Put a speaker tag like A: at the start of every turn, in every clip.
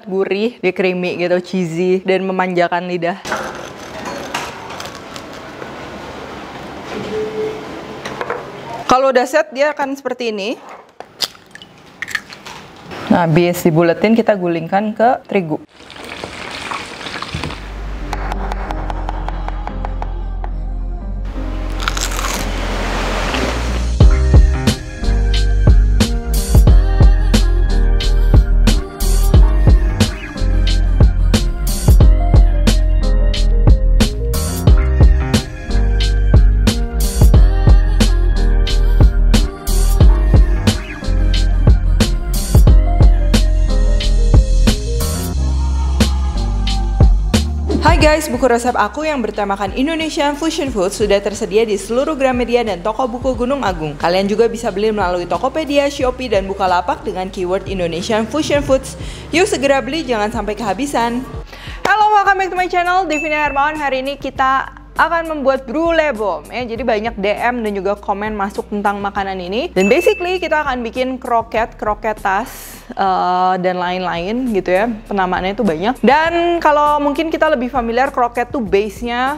A: Gurih, dia creamy gitu, cheesy, dan memanjakan lidah. Kalau udah set, dia akan seperti ini. Nah, habis dibuletin, kita gulingkan ke terigu. Hai guys, buku resep aku yang bertemakan Indonesian Fusion Food sudah tersedia di seluruh Gramedia dan toko buku Gunung Agung. Kalian juga bisa beli melalui Tokopedia, Shopee, dan Bukalapak dengan keyword Indonesian Fusion Foods. Yuk segera beli, jangan sampai kehabisan. Halo, welcome back to my channel, Devina Hermawan. Hari ini kita akan membuat brulee bomb ya. Jadi banyak DM dan juga komen masuk tentang makanan ini. Dan basically kita akan bikin kroketas dan lain-lain gitu ya. Penamaannya itu banyak. Dan kalau mungkin kita lebih familiar, kroket tuh base-nya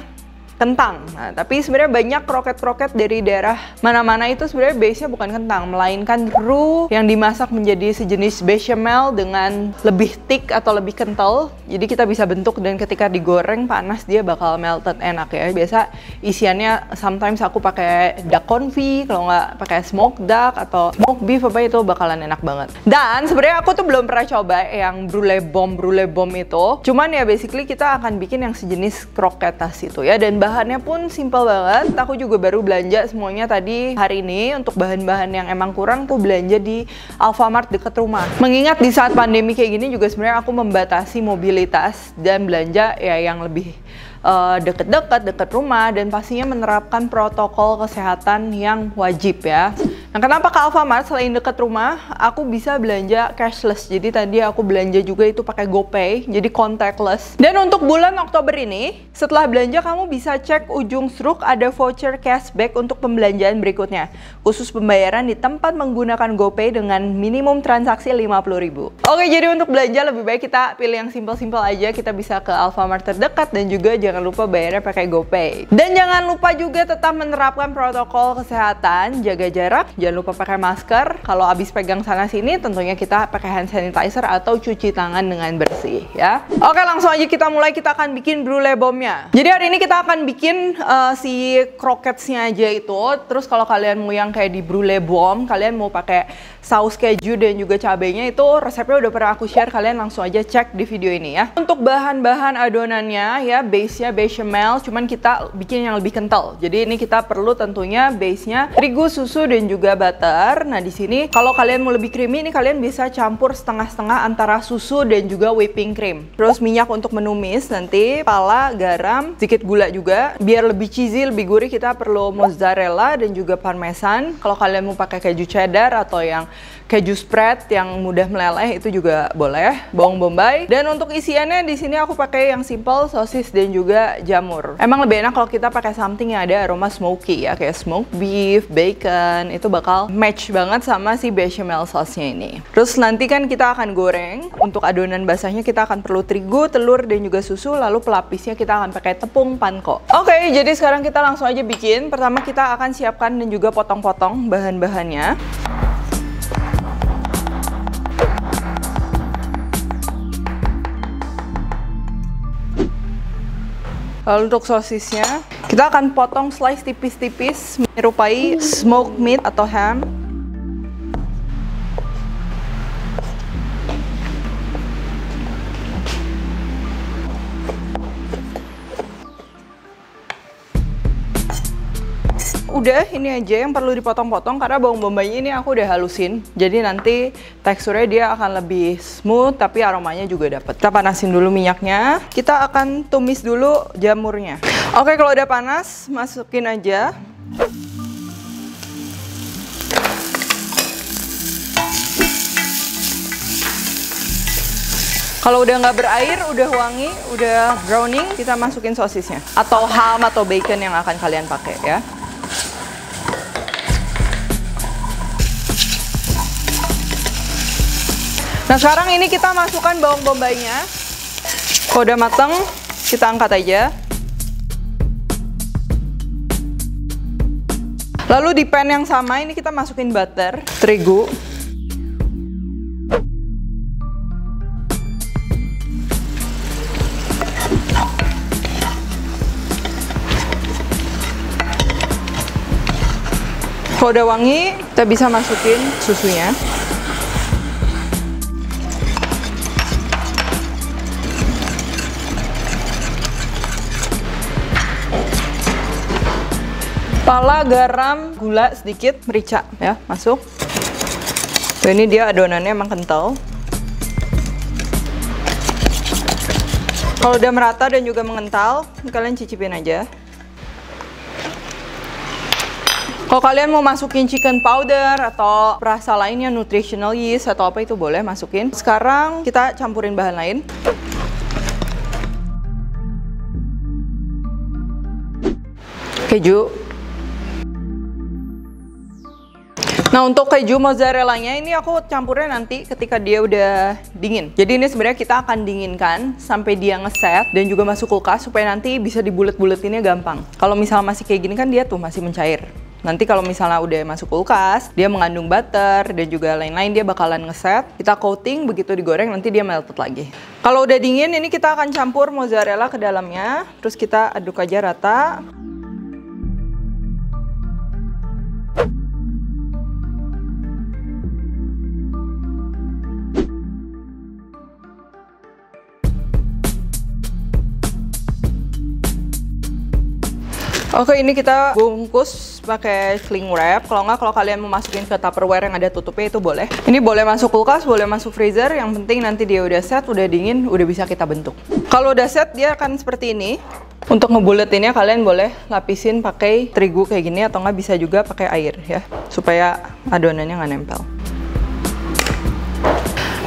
A: kentang. Nah, tapi sebenarnya banyak kroket-kroket dari daerah mana-mana itu sebenarnya base-nya bukan kentang, melainkan roux yang dimasak menjadi sejenis bechamel dengan lebih thick atau lebih kental. Jadi kita bisa bentuk dan ketika digoreng panas dia bakal melted, enak ya. Biasa isiannya sometimes aku pakai duck confit, kalau nggak pakai smoked duck atau smoked beef apa itu bakalan enak banget. Dan sebenarnya aku tuh belum pernah coba yang brulee bomb itu. Cuman ya basically kita akan bikin yang sejenis kroketas itu ya. Dan bahannya pun simple banget. Aku juga baru belanja semuanya tadi hari ini. Untuk bahan-bahan yang emang kurang tuh belanja di Alfamart deket rumah. Mengingat di saat pandemi kayak gini juga sebenarnya aku membatasi mobilitas dan belanja ya yang lebih deket rumah dan pastinya menerapkan protokol kesehatan yang wajib ya. Nah, kenapa ke Alfamart selain deket rumah, aku bisa belanja cashless. Jadi tadi aku belanja juga itu pakai GoPay, jadi contactless. Dan untuk bulan Oktober ini, setelah belanja kamu bisa cek ujung struk ada voucher cashback untuk pembelanjaan berikutnya. Khusus pembayaran di tempat menggunakan GoPay dengan minimum transaksi 50.000. Oke, jadi untuk belanja lebih baik kita pilih yang simple-simple aja. Kita bisa ke Alfamart terdekat dan juga jangan lupa bayarnya pakai GoPay. Dan jangan lupa juga tetap menerapkan protokol kesehatan, jaga jarak, jangan lupa pakai masker. Kalau habis pegang sana sini tentunya kita pakai hand sanitizer atau cuci tangan dengan bersih ya. Oke, langsung aja kita mulai. Kita akan bikin brulee bomb-nya. Jadi hari ini kita akan bikin si kroketsnya aja itu. Terus kalau kalian mau yang kayak di brulee bomb, kalian mau pakai saus keju dan juga cabenya, itu resepnya udah pernah aku share. Kalian langsung aja cek di video ini ya. Untuk bahan-bahan adonannya ya, base-nya bechamel, cuman kita bikin yang lebih kental. Jadi ini kita perlu tentunya base-nya terigu, susu, dan juga butter. Nah di sini kalau kalian mau lebih creamy, ini kalian bisa campur setengah-setengah antara susu dan juga whipping cream. Terus minyak untuk menumis, nanti pala, garam, sedikit gula juga. Biar lebih cheesy, lebih gurih, kita perlu mozzarella dan juga parmesan. Kalau kalian mau pakai keju cheddar atau yang keju spread yang mudah meleleh itu juga boleh. Bawang bombay. Dan untuk isiannya di sini aku pakai yang simple, sosis dan juga jamur. Emang lebih enak kalau kita pakai something yang ada aroma smoky ya, kayak smoked beef, bacon. Itu bakal match banget sama si bechamel sauce-nya ini. Terus nanti kan kita akan goreng. Untuk adonan basahnya kita akan perlu terigu, telur, dan juga susu. Lalu pelapisnya kita akan pakai tepung panko. Oke, jadi sekarang kita langsung aja bikin. Pertama kita akan siapkan dan juga potong-potong bahan-bahannya. Lalu untuk sosisnya, kita akan potong slice tipis-tipis menyerupai smoked meat atau ham. Udah, ini aja yang perlu dipotong-potong karena bawang bombaynya ini aku udah halusin. Jadi nanti teksturnya dia akan lebih smooth tapi aromanya juga dapat. Kita panasin dulu minyaknya. Kita akan tumis dulu jamurnya. Oke, kalau udah panas, masukin aja. Kalau udah nggak berair, udah wangi, udah browning, kita masukin sosisnya. Atau ham atau bacon yang akan kalian pakai ya. Nah sekarang ini kita masukkan bawang bombaynya. Kalau udah mateng, kita angkat aja. Lalu di pan yang sama ini kita masukin butter, terigu. Kalau udah wangi, kita bisa masukin susunya. Pala, garam, gula sedikit, merica ya, masuk. Tuh, ini dia adonannya emang kental. Kalau udah merata dan juga mengental, kalian cicipin aja. Kalau kalian mau masukin chicken powder atau rasa lainnya, nutritional yeast atau apa itu boleh masukin. Sekarang kita campurin bahan lain. Keju. Nah untuk keju mozzarellanya ini aku campurnya nanti ketika dia udah dingin. Jadi ini sebenarnya kita akan dinginkan sampai dia ngeset dan juga masuk kulkas supaya nanti bisa dibulet-buletinnya gampang. Kalau misalnya masih kayak gini kan dia tuh masih mencair. Nanti kalau misalnya udah masuk kulkas, dia mengandung butter dan juga lain-lain, dia bakalan ngeset. Kita coating, begitu digoreng nanti dia melted lagi. Kalau udah dingin ini kita akan campur mozzarella ke dalamnya. Terus kita aduk aja rata. Oke, ini kita bungkus pakai cling wrap. Kalau nggak, kalau kalian mau masukin ke Tupperware yang ada tutupnya itu boleh. Ini boleh masuk kulkas, boleh masuk freezer. Yang penting nanti dia udah set, udah dingin, udah bisa kita bentuk. Kalau udah set, dia akan seperti ini. Untuk ngebuletinnya kalian boleh lapisin pakai terigu kayak gini atau nggak bisa juga pakai air ya, supaya adonannya nggak nempel.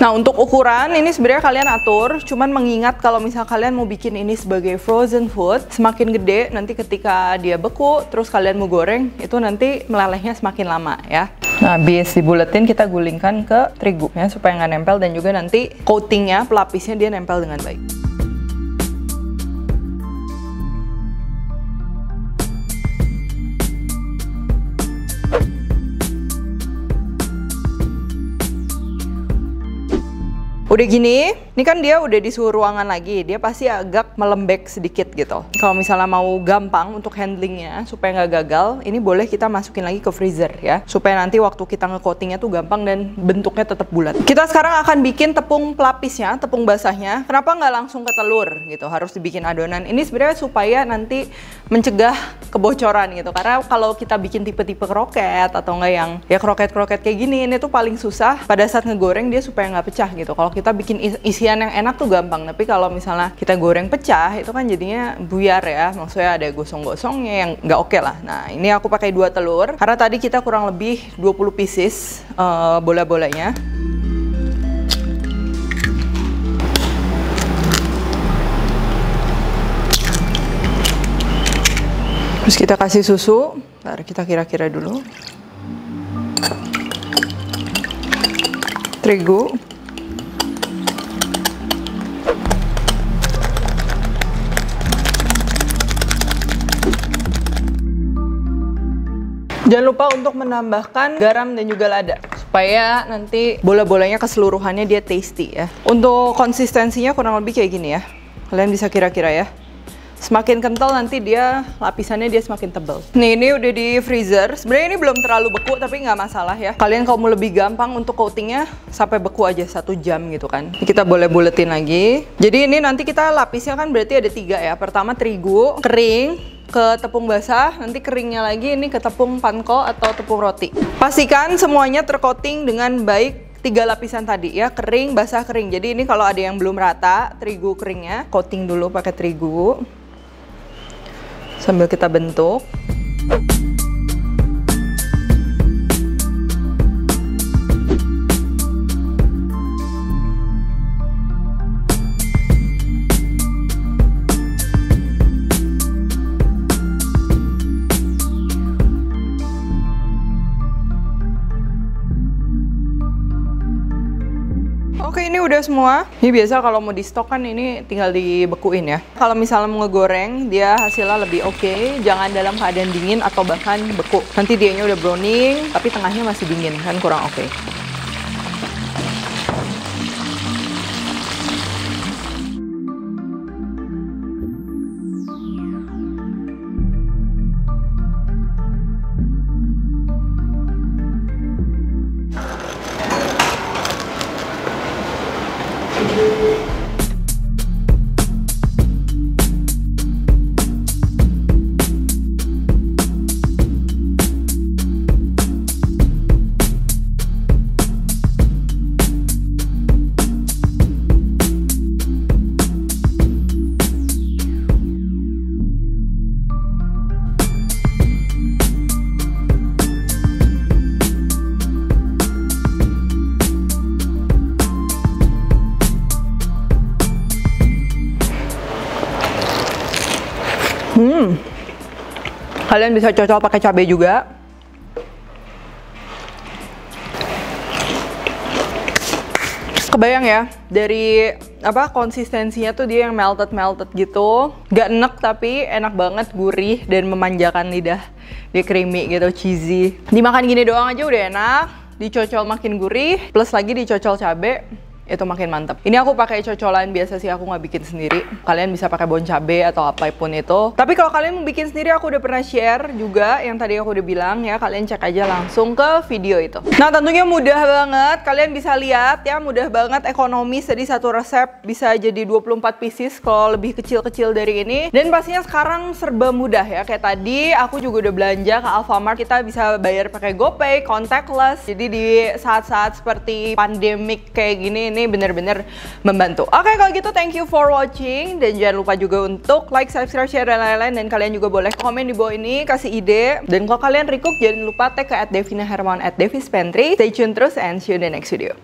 A: Nah untuk ukuran ini sebenarnya kalian atur, cuman mengingat kalau misal kalian mau bikin ini sebagai frozen food, semakin gede nanti ketika dia beku, terus kalian mau goreng, itu nanti melelehnya semakin lama ya. Nah habis dibuletin kita gulingkan ke terigu ya, supaya nggak nempel dan juga nanti coatingnya, pelapisnya dia nempel dengan baik. Udah gini, ini kan dia udah di suhu ruangan lagi, dia pasti agak melembek sedikit gitu. Kalau misalnya mau gampang untuk handlingnya, supaya nggak gagal, ini boleh kita masukin lagi ke freezer ya. Supaya nanti waktu kita nge-coatingnya tuh gampang dan bentuknya tetap bulat. Kita sekarang akan bikin tepung pelapisnya, tepung basahnya. Kenapa nggak langsung ke telur gitu, harus dibikin adonan. Ini sebenarnya supaya nanti mencegah kebocoran gitu. Karena kalau kita bikin tipe-tipe kroket atau nggak yang ya kroket-kroket kayak gini, ini tuh paling susah pada saat ngegoreng dia supaya nggak pecah gitu. Kalau kita bikin isian yang enak tuh gampang, tapi kalau misalnya kita goreng pecah itu kan jadinya buyar ya, maksudnya ada gosong-gosongnya yang nggak oke lah. Nah ini aku pakai 2 telur karena tadi kita kurang lebih 20 pieces bola-bolanya. Terus kita kasih susu, ntar kita kira-kira dulu. Terigu. Jangan lupa untuk menambahkan garam dan juga lada supaya nanti bola-bolanya keseluruhannya dia tasty ya. Untuk konsistensinya kurang lebih kayak gini ya. Kalian bisa kira-kira ya. Semakin kental nanti dia lapisannya dia semakin tebal. Nih ini udah di freezer. Sebenarnya ini belum terlalu beku tapi nggak masalah ya. Kalian kalau mau lebih gampang untuk coatingnya sampai beku aja 1 jam gitu kan. Ini kita boleh buletin lagi. Jadi ini nanti kita lapisnya kan berarti ada 3 ya. Pertama terigu kering, ke tepung basah, nanti keringnya lagi ini ke tepung panko atau tepung roti. Pastikan semuanya tercoating dengan baik 3 lapisan tadi ya, kering, basah, kering. Jadi ini kalau ada yang belum rata terigu keringnya, coating dulu pakai terigu sambil kita bentuk. Oke, ini udah semua. Ini biasa kalau mau di stok kan ini tinggal dibekuin ya. Kalau misalnya mau ngegoreng, dia hasilnya lebih oke. Jangan dalam keadaan dingin atau bahkan beku. Nanti dianya udah browning, tapi tengahnya masih dingin, kan kurang oke. Kalian bisa cocol pakai cabai juga. Kebayang ya, dari konsistensinya tuh dia yang melted gitu. Gak enek tapi enak banget, gurih dan memanjakan lidah. Dia creamy gitu, cheesy. Dimakan gini doang aja udah enak. Dicocol makin gurih, plus lagi dicocol cabai. Itu makin mantap. Ini aku pakai cocolan biasa sih, aku nggak bikin sendiri. Kalian bisa pakai bon cabe atau apapun itu. Tapi kalau kalian mau bikin sendiri, aku udah pernah share juga yang tadi aku udah bilang ya. Kalian cek aja langsung ke video itu. Nah, tentunya mudah banget. Kalian bisa lihat ya, mudah banget, ekonomis. Jadi satu resep bisa jadi 24 pieces kalau lebih kecil-kecil dari ini. Dan pastinya sekarang serba mudah ya. Kayak tadi aku juga udah belanja ke Alfamart. Kita bisa bayar pakai GoPay, contactless. Jadi di saat-saat seperti pandemik kayak gini, ini bener-bener membantu. Oke, kalau gitu thank you for watching. Dan jangan lupa juga untuk like, subscribe, share, dan lain-lain. Dan kalian juga boleh komen di bawah ini, kasih ide. Dan kalau kalian recook, jangan lupa tag ke @devinahermawan @devispantry. Stay tune terus and see you in the next video.